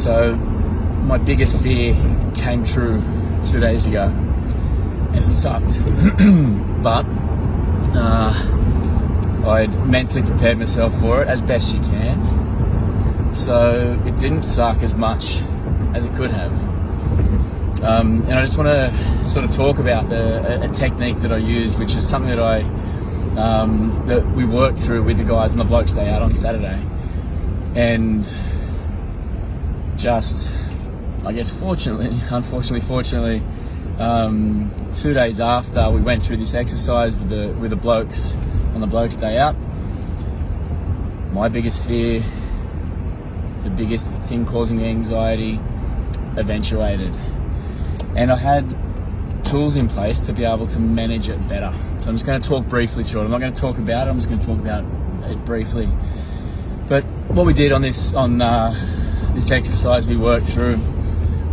So my biggest fear came true 2 days ago, and it sucked. But I'd mentally prepared myself for it as best you can. So it didn't suck as much as it could have. And I just want to sort of talk about a technique that I used, which is something that we worked through with the guys on the Blokes Day Out on Saturday. And just, I guess fortunately, 2 days after we went through this exercise with the blokes on the Blokes Day Out, my biggest fear, the biggest thing causing me anxiety, eventuated. And I had tools in place to be able to manage it better. So I'm just going to talk briefly through it. I'm not going to talk about it, I'm just going to talk about it briefly. But what we did on this exercise we worked through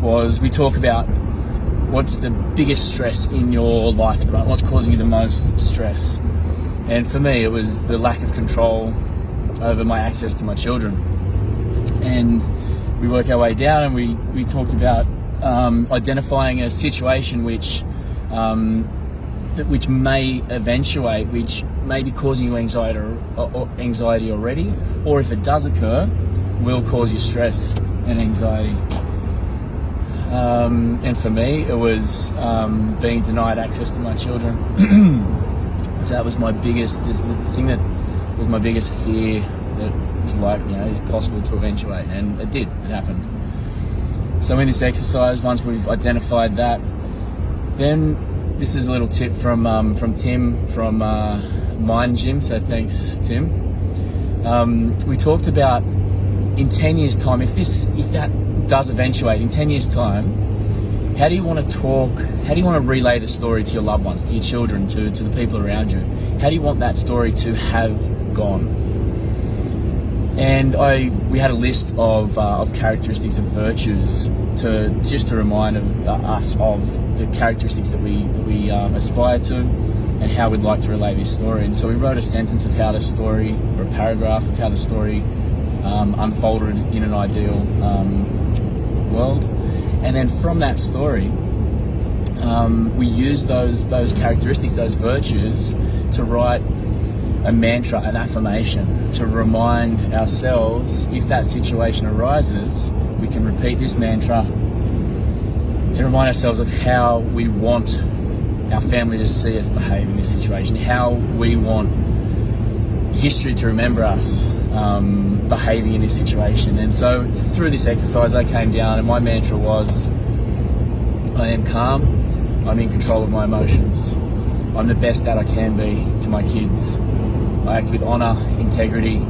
was we talk about what's the biggest stress in your life at the moment, what's causing you the most stress. And for me, it was the lack of control over my access to my children. And we work our way down, and we talked about identifying a situation which may eventuate, which may be causing you anxiety already, or if it does occur, will cause you stress and anxiety. And for me, it was being denied access to my children. So that was my biggest, the thing that was my biggest fear, that was like, is possible to eventuate, and it did. It happened. So in this exercise, once we've identified that, then this is a little tip from Tim from Mind Gym. So thanks, Tim. We talked about in 10 years' time, if that does eventuate in 10 years' time, how do you want to talk? How do you want to relay the story to your loved ones, to your children, to the people around you? How do you want that story to have gone? And we had a list of characteristics of virtues to remind us of the characteristics that we aspire to, and how we'd like to relay this story. And so we wrote a sentence of how the story, or a paragraph of how the story unfolded in an ideal world. And then from that story, we used those characteristics, those virtues, to write a mantra, an affirmation, to remind ourselves, if that situation arises, we can repeat this mantra and remind ourselves of how we want our family to see us behave in this situation, how we want history to remember us behaving in this situation. And so through this exercise, I came down, and my mantra was, I am calm, I'm in control of my emotions, I'm the best dad I can be to my kids, I act with honour, integrity,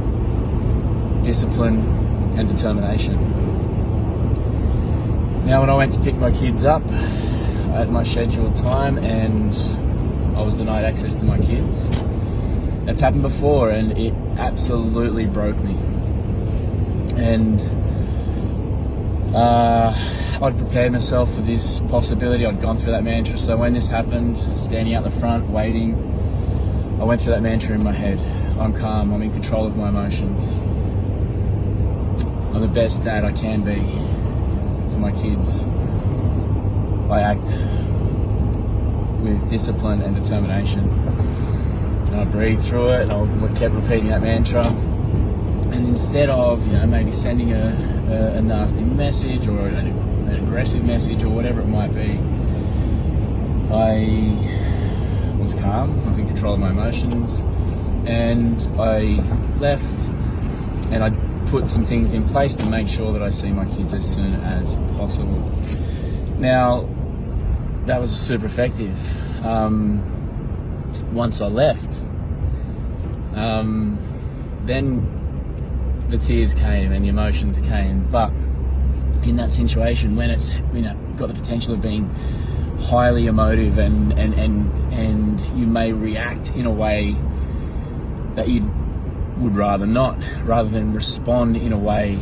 discipline and determination. Now when I went to pick my kids up at my scheduled time, and I was denied access to my kids, that's happened before, and it absolutely broke me. And I'd prepared myself for this possibility. I'd gone through that mantra. So when this happened, standing out the front, waiting, I went through that mantra in my head. I'm calm, I'm in control of my emotions. I'm the best dad I can be for my kids. I act with discipline and determination. And I breathed through it, and I kept repeating that mantra. And instead of, maybe sending a nasty message or an aggressive message or whatever it might be, I was calm, I was in control of my emotions, and I left, and I put some things in place to make sure that I see my kids as soon as possible. Now, that was super effective. Once I left, then the tears came and the emotions came. But in that situation, when it's got the potential of being highly emotive, and you may react in a way that you would rather not, rather than respond in a way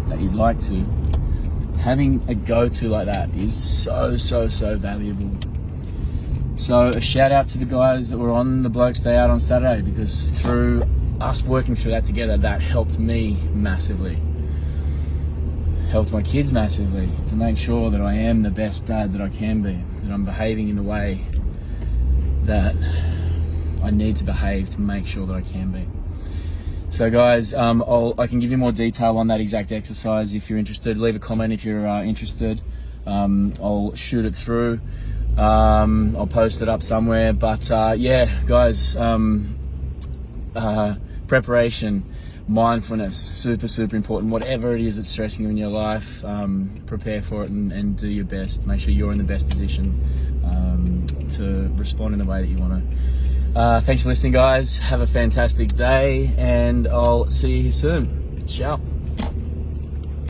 that you'd like to, having a go-to like that is so valuable. So a shout out to the guys that were on the Blokes Day Out on Saturday, because through us working through that together, that helped me massively. helped my kids massively to make sure that I am the best dad that I can be, that I'm behaving in the way that I need to behave to make sure that I can be. So guys, I can give you more detail on that exact exercise if you're interested. Leave a comment if you're interested. I'll shoot it through. I'll post it up somewhere. But yeah, guys, preparation, mindfulness, super important. Whatever it is that's stressing you in your life, prepare for it and do your best. Make sure you're in the best position to respond in the way that you want to. Thanks for listening, guys. Have a fantastic day, and I'll see you soon. Ciao.